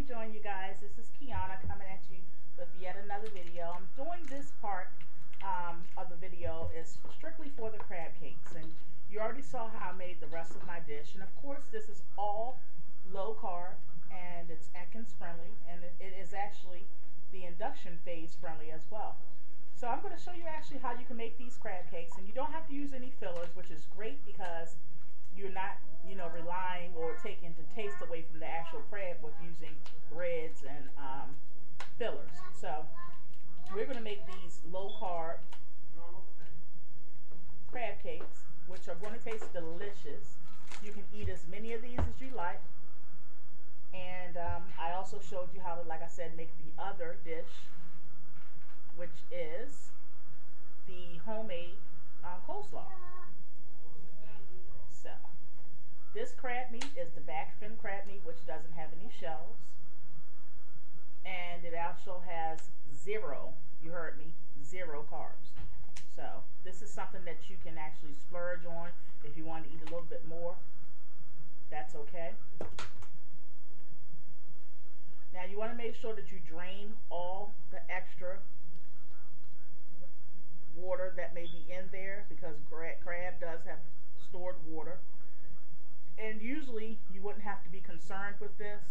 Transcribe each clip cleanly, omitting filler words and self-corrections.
doing, you guys? This is Kiana coming at you with yet another video. I'm doing this part of the video is strictly for the crab cakes, and you already saw how I made the rest of my dish. And of course, this is all low carb, and it's Atkins friendly, and it is actually the induction phase friendly as well. So I'm going to show you actually how you can make these crab cakes, and you don't have to use any fillers, which is great because you're not, relying or taking the taste away from the actual crab with using breads and fillers. So we're going to make these low carb crab cakes, which are going to taste delicious. You can eat as many of these as you like. And I also showed you how to, like I said, make the other dish, which is the homemade coleslaw. So this crab meat is the back fin crab meat, which doesn't have any shells, and it also has zero, you heard me, zero carbs. So this is something that you can actually splurge on if you want to eat a little bit more. That's okay. Now you want to make sure that you drain all the extra water that may be in there, because crab does have stored water. And usually you wouldn't have to be concerned with this,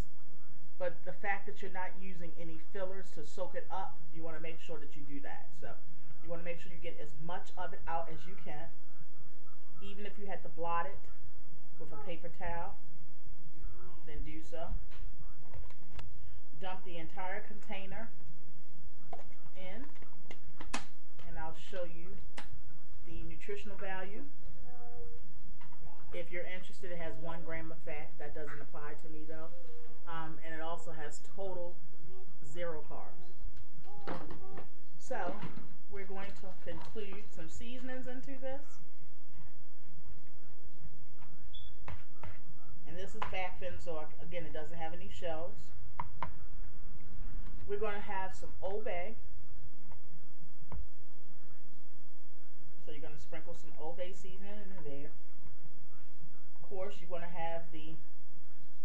but the fact that you're not using any fillers to soak it up, you want to make sure that you do that. So you want to make sure you get as much of it out as you can. Even if you had to blot it with a paper towel, then do so. Dump the entire container in, and I'll show you the nutritional value. If you're interested, it has 1 gram of fat. That doesn't apply to me though. And it also has total 0 carbs. So we're going to include some seasonings into this. And this is back fin, so again, it doesn't have any shells. We're going to have some Old Bay. So you're going to sprinkle some Old Bay seasoning in there. Of course, you're going to have the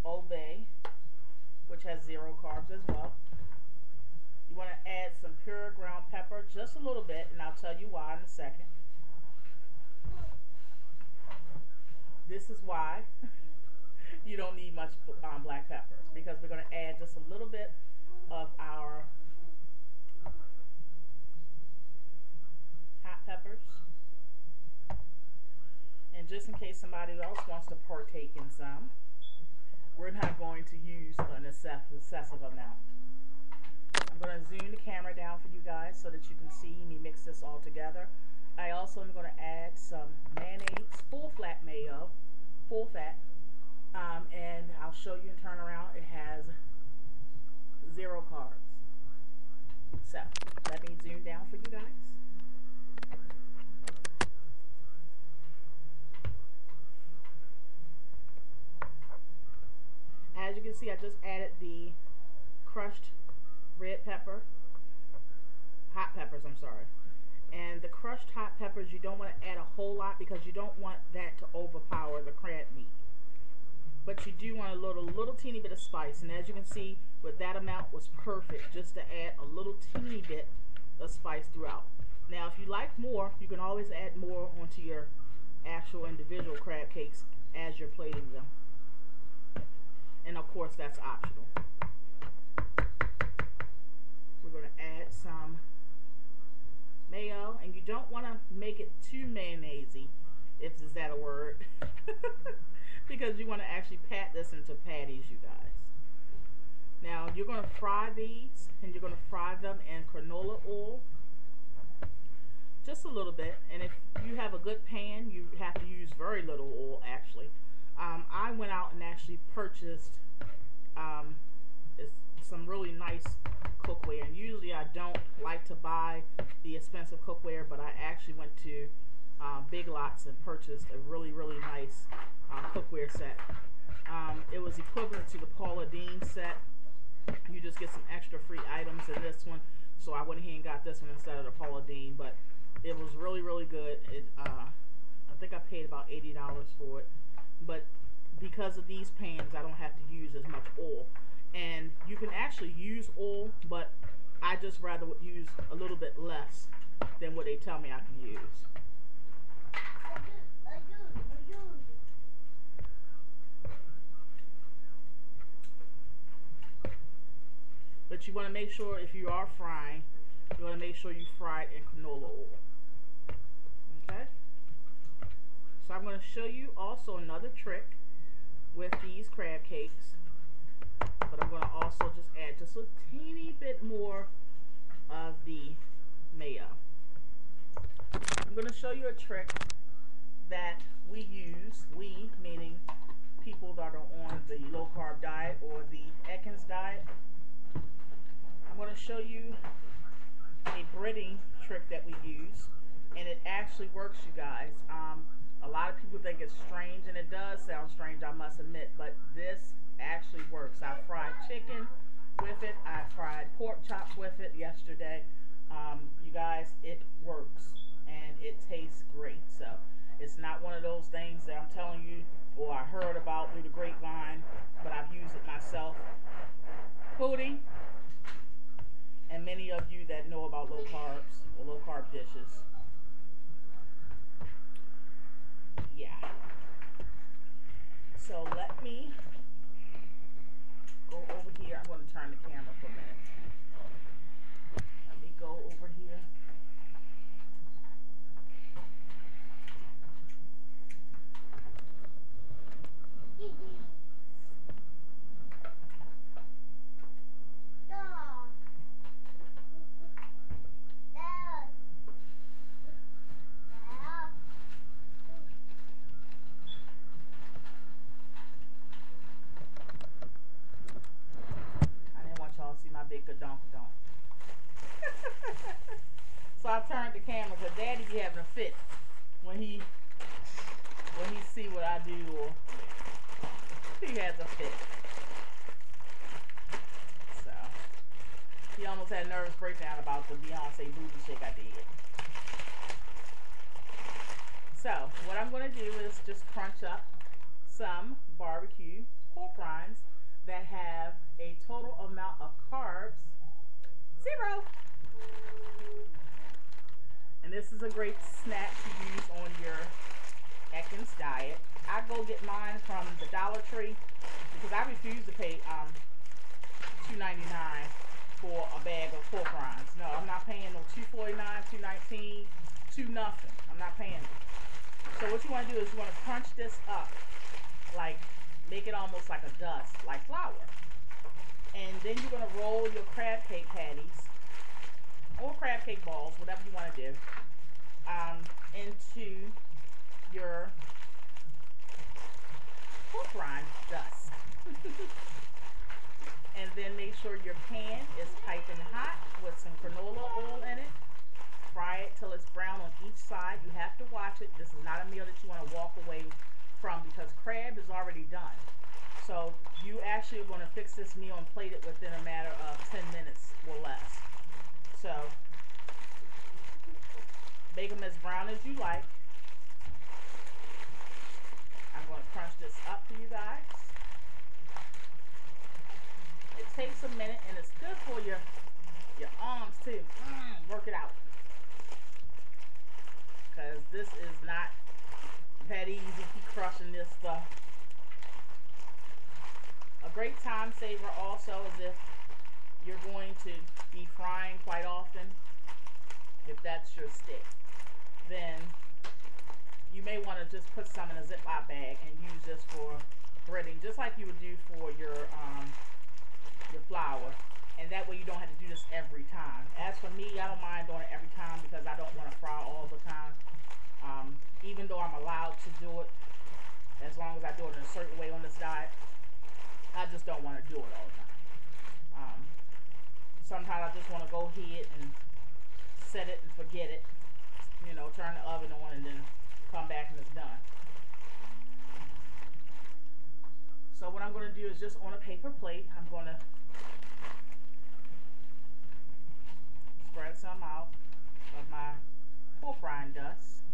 Old Bay, which has 0 carbs as well. You want to add some pure ground pepper, just a little bit, and I'll tell you why in a second. This is why you don't need much black pepper, because we're going to add just a little bit of our hot peppers. And just in case somebody else wants to partake in some, we're not going to use an excessive amount. I'm going to zoom the camera down for you guys so that you can see me mix this all together. I also am going to add some mayonnaise, full fat mayo, full fat, and I'll show you and turn around. It has 0 carbs. So let me zoom down for you guys. As you can see, I just added the crushed red pepper, hot peppers, I'm sorry. And the crushed hot peppers, you don't want to add a whole lot because you don't want that to overpower the crab meat. But you do want a little teeny bit of spice. And as you can see, with that amount was perfect just to add a little teeny bit of spice throughout. Now, if you like more, you can always add more onto your actual individual crab cakes as you're plating them. And of course, that's optional. We're going to add some mayo, and you don't want to make it too mayonnaise-y, if is that a word, because you want to actually pat this into patties, you guys. Now, you're going to fry these, and you're going to fry them in canola oil, just a little bit. And if you have a good pan, you have to use very little oil, actually. I went out and actually purchased some really nice cookware, and usually I don't like to buy the expensive cookware, but I actually went to Big Lots and purchased a really nice cookware set. It was equivalent to the Paula Deen set. You just get some extra free items in this one, so I went ahead and got this one instead of the Paula Deen, but it was really good. I think I paid about $80 for it, but because of these pans, I don't have to use as much oil. And you can actually use oil, but I just rather would use a little bit less than what they tell me I can use. But you want to make sure if you are frying, you want to make sure you fry it in canola oil. Okay? So I'm going to show you also another trick with these crab cakes. But I'm going to also just add just a teeny bit more of the mayo. I'm going to show you a trick that we use, we meaning people that are on the low carb diet or the Atkins diet. I'm going to show you a breading trick that we use, and it actually works, you guys. A lot of people think it's strange, and it does sound strange, I must admit, but this actually works. I fried chicken with it. I fried pork chops with it yesterday. You guys, it works, and it tastes great. So it's not one of those things that I'm telling you or I heard about through the grapevine, but I've used it myself. Foodie, and many of you that know about low carbs or low carb dishes. Yeah. So let me go over here. I'm going to turn the camera for a minute. Let me go over here. See my big gadonk-gadonk. So I turned the camera because Daddy be having a fit when he see what I do, or he has a fit. So he almost had a nervous breakdown about the Beyonce booty shake I did. So what I'm going to do is just crunch up some barbecue pork rinds that have a total amount of carbs 0. And this is a great snack to use on your Atkins diet. I go get mine from the Dollar Tree because I refuse to pay $2.99 for a bag of pork rinds. No, I'm not paying no $2.49, $2.19, $2 nothing. I'm not paying it. So what you want to do is you want to crunch this up, like make it almost like a dust, like flour. And then you're going to roll your crab cake patties or crab cake balls, whatever you want to do, into your pork rind dust. And then make sure your pan is piping hot with some canola oil in it. Fry it till it's brown on each side. You have to watch it. This is not a meal that you want to walk away from because crab is already done. So you actually are going to fix this meal and plate it within a matter of 10 minutes or less. So bake them as brown as you like. I'm going to crunch this up for you guys. It takes a minute and it's good for your arms too. Work it out. Because this is not that easy. Keep crushing this stuff. A great time saver also is if you're going to be frying quite often, if that's your stick, then you may want to just put some in a Ziploc bag and use this for breading, just like you would do for your flour, and that way you don't have to do this every time. As for me, I don't mind doing it every time because I don't want to fry all the time. Even though I'm allowed to do it, as long as I do it in a certain way on this diet, I just don't want to do it all the time. Sometimes I just want to go ahead and set it and forget it, you know, turn the oven on and then come back and it's done. So what I'm going to do is just on a paper plate, I'm going to spread some out of my pork rind dust.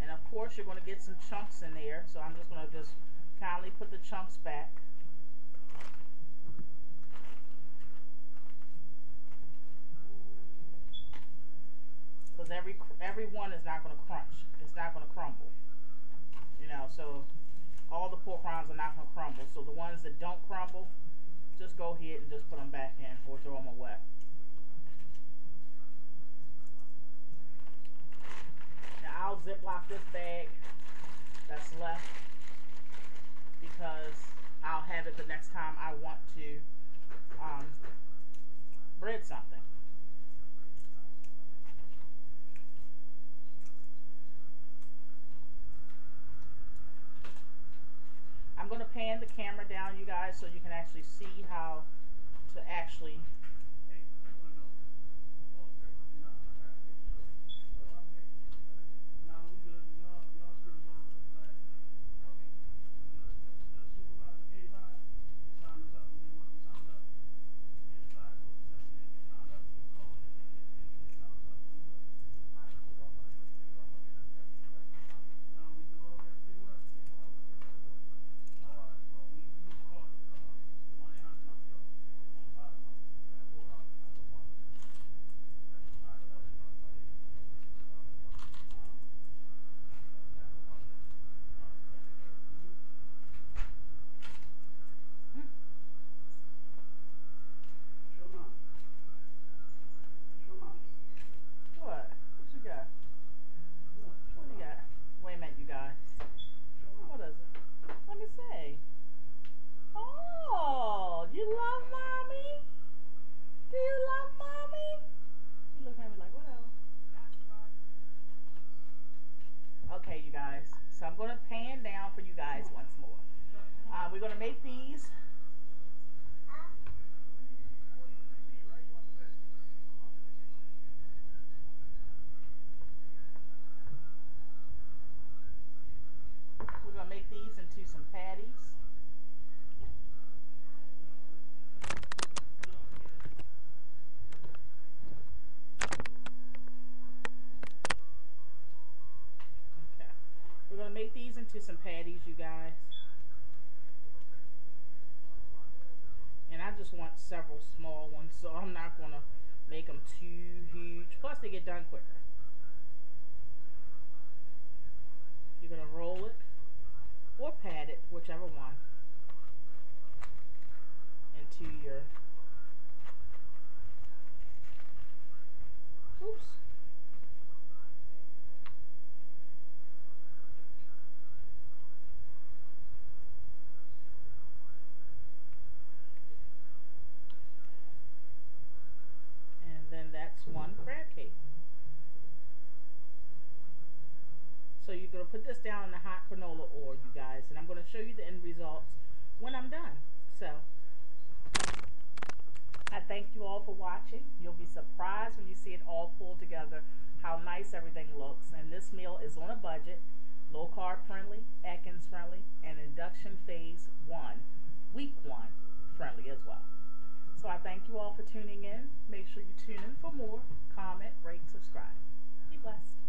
And of course you're going to get some chunks in there, so I'm just going to just kindly put the chunks back. every one is not going to crunch. It's not going to crumble. You know, so all the pork rinds are not going to crumble. So the ones that don't crumble, just go ahead and just put them back in or throw them away. Now I'll Ziploc this bag that's left because I'll have it the next time I want to bread something. I'm going to pan the camera down, you guys, so you can actually see how to actually you guys. So I'm going to pan down for you guys once more. We're going to make these. We're going to make these into some patties. We're going to make these into some patties, you guys. And I just want several small ones, so I'm not going to make them too huge. Plus, they get done quicker. You're going to roll it or pat it, whichever one, into your, oops. That's one crab cake. So you're going to put this down in the hot canola oil, you guys, and I'm going to show you the end results when I'm done. So I thank you all for watching. You'll be surprised when you see it all pulled together, how nice everything looks. And this meal is on a budget, low carb friendly, Atkins friendly, and induction phase 1, week 1 friendly as well. So I thank you all for tuning in. Make sure you tune in for more. Comment, rate, subscribe. Be blessed.